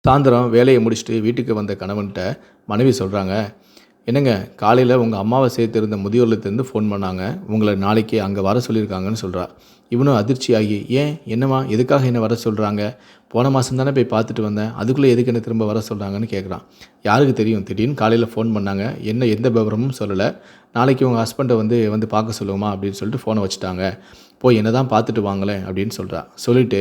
சாயந்தரம் வேலையை முடிச்சுட்டு வீட்டுக்கு வந்த கணவன்கிட்ட மனைவி சொல்கிறாங்க, என்னங்க காலையில் உங்கள் அம்மாவை சேர்த்திருந்த முதியோர் இல்லத்திலேருந்து ஃபோன் பண்ணாங்க, உங்களை நாளைக்கு அங்கே வர சொல்லியிருக்காங்கன்னு சொல்கிறா. இவனும் அதிர்ச்சியாகி, ஏன் என்னம்மா எதுக்காக என்ன வர சொல்கிறாங்க, போன மாதம் தானே போய் பார்த்துட்டு வந்தேன், அதுக்குள்ளே எதுக்கு என்ன திரும்ப வர சொல்கிறாங்கன்னு கேட்குறான். யாருக்கு தெரியும், திடீர்னு காலையில் ஃபோன் பண்ணாங்க, என்ன எந்த விவரமும் சொல்லலை, நாளைக்கு உங்கள் ஹஸ்பண்டை வந்து பார்க்க சொல்லுவோமா அப்படின்னு சொல்லிட்டு ஃபோனை வச்சுட்டாங்க, போய் என்ன தான் பார்த்துட்டு வாங்களேன் அப்படின்னு சொல்கிறா. சொல்லிவிட்டு,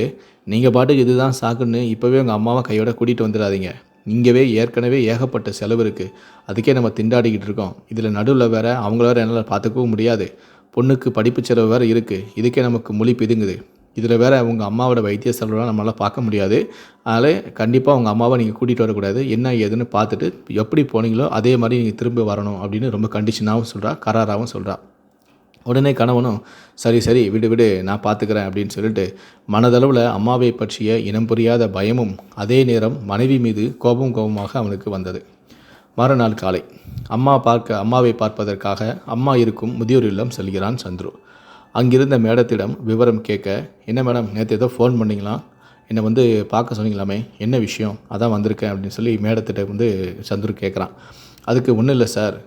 நீங்கள் பாட்டுக்கு இதுதான் சாக்குன்னு இப்போவே உங்கள் அம்மாவை கையோட கூட்டிகிட்டு வந்துடாதீங்க, இங்கேவே ஏற்கனவே ஏகப்பட்ட செலவு இருக்குது, அதுக்கே நம்ம திண்டாடிக்கிட்டு இருக்கோம், இதில் நடுவில் வேறு அவங்கள வேறு என்னால் பார்த்துக்கவும் முடியாது, பொண்ணுக்கு படிப்பு செலவு வேறு இருக்குது, இதுக்கே நமக்கு மொழி பிதுங்குது, இதில் வேறு உங்கள் அம்மாவோட வைத்திய செலவுலாம் நம்மளால் பார்க்க முடியாது, அதனால் கண்டிப்பாக உங்கள் அம்மாவை நீங்கள் கூட்டிகிட்டு வரக்கூடாது, என்ன ஏதுன்னு பார்த்துட்டு எப்படி போனீங்களோ அதே மாதிரி நீங்கள் திரும்ப வரணும் அப்படின்னு ரொம்ப கண்டிஷனாகவும் சொல்கிறா, கராராகவும் சொல்கிறா. உடனே கணவனும் சரி சரி விடு விடு நான் பார்த்துக்கிறேன் அப்படின்னு சொல்லிட்டு மனதளவில் அம்மாவை பற்றிய இனம் புரியாத பயமும் அதே நேரம் மனைவி மீது கோபமாக அவனுக்கு வந்தது. மறுநாள் காலை அம்மாவை பார்ப்பதற்காக அம்மா இருக்கும் முதியோர் இல்லம் செல்கிறான் சந்துரு. அங்கிருந்த மேடத்திடம் விவரம் கேட்க, என்ன மேடம் நேற்று ஏதோ ஃபோன் பண்ணிங்களா, என்னை பார்க்க சொன்னீங்களாமே, என்ன விஷயம், அதான் வந்திருக்கேன் அப்படின்னு சொல்லி மேடத்திட்ட சந்துரு கேட்குறான். அதுக்கு ஒன்றும் இல்லை சார்,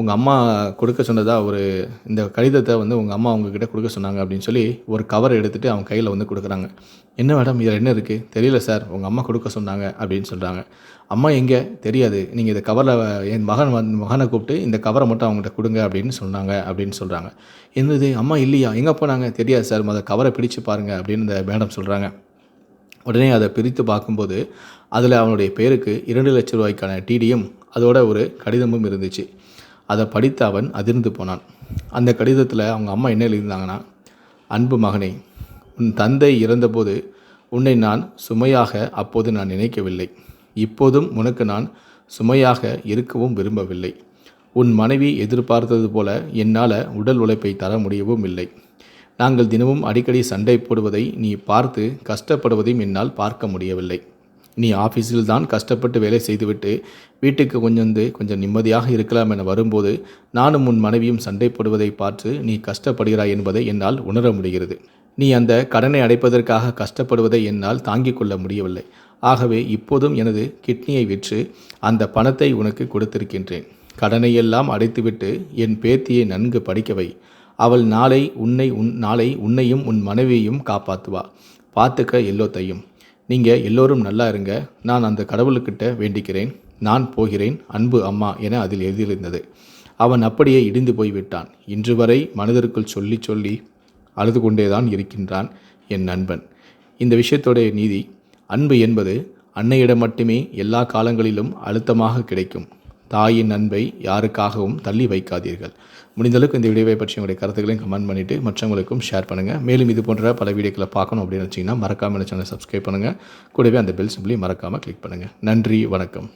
உங்கள் அம்மா கொடுக்க சொன்னதாக இந்த கடிதத்தை உங்கள் அம்மா உங்ககிட்ட கொடுக்க சொன்னாங்க அப்படின்னு சொல்லி ஒரு கவர் எடுத்துகிட்டு அவங்க கையில் கொடுக்குறாங்க. என்ன மேடம் இதில் என்ன இருக்குது, தெரியல சார், உங்கள் அம்மா கொடுக்க சொன்னாங்க அப்படின்னு சொல்கிறாங்க. அம்மா எங்கே தெரியாது, நீங்கள் இந்த கவரில் என் மகனை கூப்பிட்டு இந்த கவரை மட்டும் அவங்கள்ட்ட கொடுங்க அப்படின்னு சொன்னாங்க அப்படின்னு சொல்கிறாங்க. என்னது அம்மா இல்லையா, எங்கே போனாங்க, தெரியாது சார், கவரை பிடிச்சு பாருங்கள் அப்படின்னு இந்த மேடம் சொல்கிறாங்க. உடனே அதை பிரித்து பார்க்கும்போது அதில் அவனுடைய பேருக்கு 2 லட்சம் ரூபாய்க்கான டிடியும் அதோட ஒரு கடிதமும் இருந்துச்சு. அதை படித்து அவன் அதிர்ந்து போனான். அந்த கடிதத்தில் அவங்க அம்மா என்ன எழுதியிருந்தாங்கன்னா, அன்பு மகனே, உன் தந்தை இறந்தபோது உன்னை நான் சுமையாக அப்போது நான் நினைக்கவில்லை, இப்போதும் உனக்கு நான் சுமையாக இருக்கவும் விரும்பவில்லை, உன் மனைவி எதிர்பார்த்தது போல என்னால் உடல் உழைப்பை தர முடியவும் இல்லை, நாங்கள் தினமும் அடிக்கடி சண்டை போடுவதை நீ பார்த்து கஷ்டப்படுவதையும் என்னால் பார்க்க முடியவில்லை, நீ ஆஃபீஸில் தான் கஷ்டப்பட்டு வேலை செய்துவிட்டு வீட்டுக்கு கொஞ்சம் நிம்மதியாக இருக்கலாம் என வரும்போது நானும் உன் மனைவியும் சண்டை போடுவதை பார்த்து நீ கஷ்டப்படுகிறாய் என்பதை என்னால் உணர முடிகிறது, நீ அந்த கடனை அடைப்பதற்காக கஷ்டப்படுவதை என்னால் தாங்கிக் கொள்ள முடியவில்லை, ஆகவே இப்போதும் எனது கிட்னியை விற்று அந்த பணத்தை உனக்கு கொடுத்திருக்கின்றேன், கடனையெல்லாம் அடைத்துவிட்டு என் பேத்தியை நன்கு படிக்கவை, அவள் நாளை உன்னையும் உன் மனைவியையும் காப்பாற்றுவா, பார்த்துக்க எல்லோத்தையும், நீங்கள் எல்லோரும் நல்லா இருங்க, நான் அந்த கடவுளுக்கிட்ட வேண்டிக்கிறேன், நான் போகிறேன், அன்பு அம்மா என அதில் எழுதியிருந்தது. அவன் அப்படியே இடிந்து போய்விட்டான். இன்று வரை மனதிற்குள் சொல்லி சொல்லி அழுது கொண்டேதான் இருக்கின்றான் என் நண்பன். இந்த விஷயத்தோடைய நீதி, அன்பு என்பது அன்னையிடம் மட்டுமே எல்லா காலங்களிலும் அழுத்தமாக கிடைக்கும், தாயின் அன்பை யாருக்காகவும் தள்ளி வைக்காதீர்கள். முடிந்தளவுக்கு இந்த வீடியோவை பற்றி உங்களுடைய கருத்துக்களையும் கமெண்ட் பண்ணிவிட்டு மற்றவங்களுக்கும் ஷேர் பண்ணுங்கள். மேலும் இது போன்ற பல வீடியோக்களை பார்க்கணும் அப்படின்னு வச்சிங்கன்னா மறக்காமல் சேனலை சப்ஸ்கிரைப் பண்ணுங்கள். கூடவே அந்த பெல் சிம்பிளையும் மறக்காமல் கிளிக் பண்ணுங்கள். நன்றி, வணக்கம்.